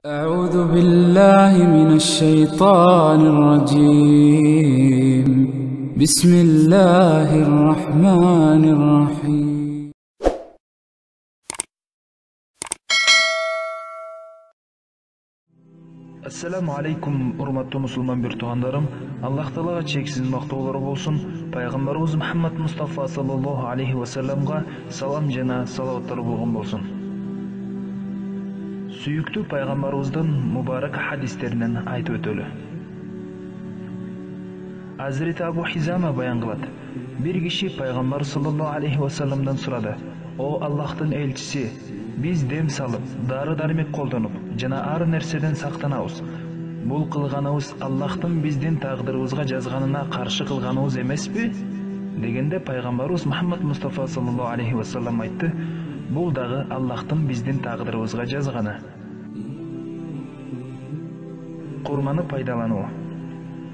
أعوذ بالله من الشيطان الرجيم بسم الله الرحمن الرحيم Assalamu alaikum урматтуу мусулман бир туугандарым. Аллах Таалага чексиз мактоолор болсун. Пайгамбарыбыз Мухаммад Мустафа саллаллаху алейхи ва салламга салам жана салаваттар болгон болсун. Сүйүктүү пайгамбарыбыздын мубарак хадистеринен айтып өтөлү. Hazreti Abu Hizama баян кылат. Бир киши пайгамбар саллаллаху алейхи ва салламдан сурады: "О Аллахтын элчиси, биз дем салып, дары-дармек колдонуп, жана ар нерседен сактанабыз. Бул кылганыбыз Аллахтын биздин тагдырыбызга жазганына каршы кылганыбыз эмеспи?" Дегенде пайгамбарыбыз Мухаммад Мустафа саллаллаху алейхи ва саллам айтты: "Бул дагы Аллахтын биздин тагдырыбызга жазганы." Курманы пайдалануу.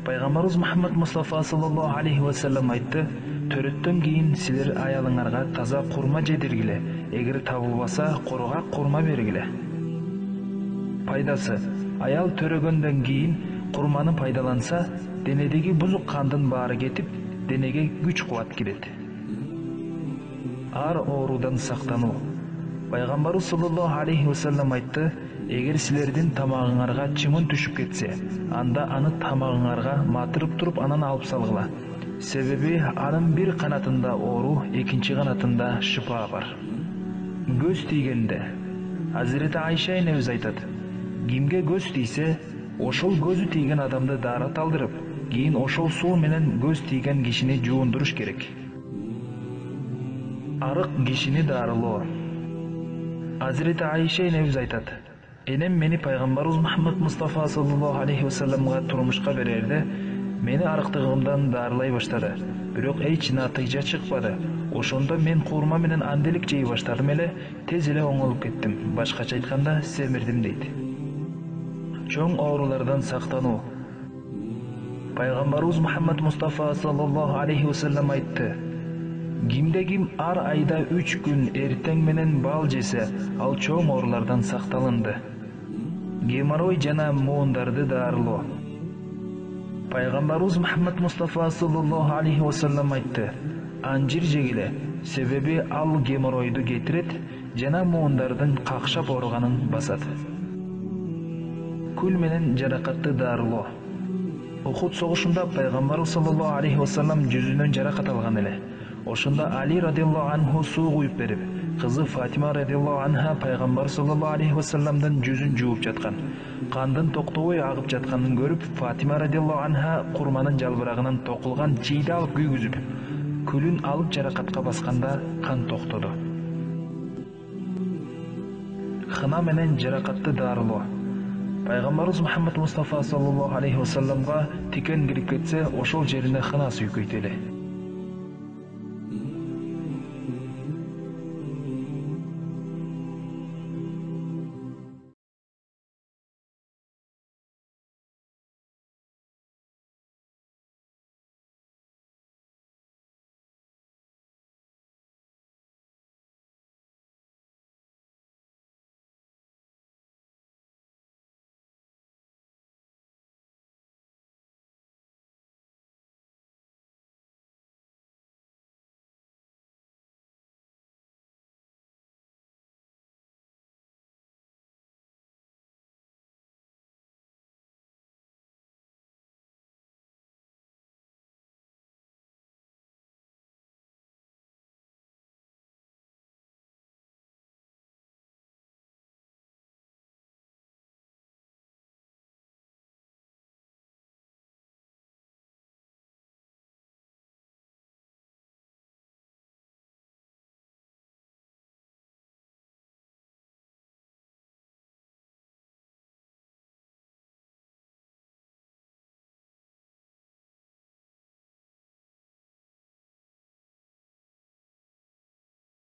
Пайгамбарыбыз Мухаммад Мустафа саллаллаху алейхи ва саллам айтты: "Төрөттөн кийин силер аялыңарга таза курма жедиргиле, эгер табылбаса, коргак курма бергиле." Пайдасы: аял төрөгөндөн кийин курманы пайдаланса, денедеги бузук кандын баары кетип, денеге күч-кубат кирет. Ар оорудан сактануу. Пайгамбарыбыз саллаллаху алейхи ва саллам айтты: "Эгер силердин тамагыңарга чымын түшүп кетсе, анда аны тамагыңарга матырып туруп анан алып салгыла. Себеби анын бир канатында оору, экинчи канатында шыпа бар." Көз тийгенде. Hazreti Ayşe энебиз айтат: "Кимге көз тийсе, ошол көзү тийген адамды даарат алдырып, кийин ошол суу менен көз тийген кишини жуундуруш керек." Арык кишини дарылоо. Hazreti Ayşe энебиз айтат: "Энем мени пайгамбарыбыз Мухаммад Мустафа саллаллаху алейхи ва салламга турмушка берерде, мени арыктыгымдан дарылай баштады. Бирок эч натыйжа чыкпады. Ошондо мен курма менен анделик жей баштадым эле, тез эле оңолуп кеттим. Башкача айтканда, семирдим" дейт. Чоң оорулардан сактануу. Пайгамбарыбыз Мухаммад Мустафа саллаллаху алейхи ва саллам айтты: "Кимде ким ар айда 3 күн эртең менен бал жесе, ал чоң оорулардан сакталынды." Геморрой жана муундарды дарылоо. Пайгамбарыбыз Мухаммад Мустафа саллаллаху алейхи ва саллам айтты: "Анжир жегиле, себеби ал геморройду кетирет жана муундардын какшап ооруганын басат." Күл менен жаракатты дарылоо. Ухуд согушунда пайгамбарыбыз саллаллаху алейхи ва саллам жүзүнөн жаракат алган эле. Ошондо Али радиаллаху анху суу куюп берип, кызы Фатима радиаллаху анха пайгамбар саллаллаху алейхи ва салламдын жүзүн жууп жаткан, кандын токтобой агып жатканын көрүп, Фатима радиаллаху анха курманын жалбырагынан токулган чийди алып күйгүзүп, күлүн алып жаракатка басканда кан токтоду. Хына менен жаракатты дарылоо. Пайгамбарыбыз Мухаммад Мустафа саллаллаху алейхи ва салламга тикен кирип кетсе, ошол жерине хына сүйкөйт эле.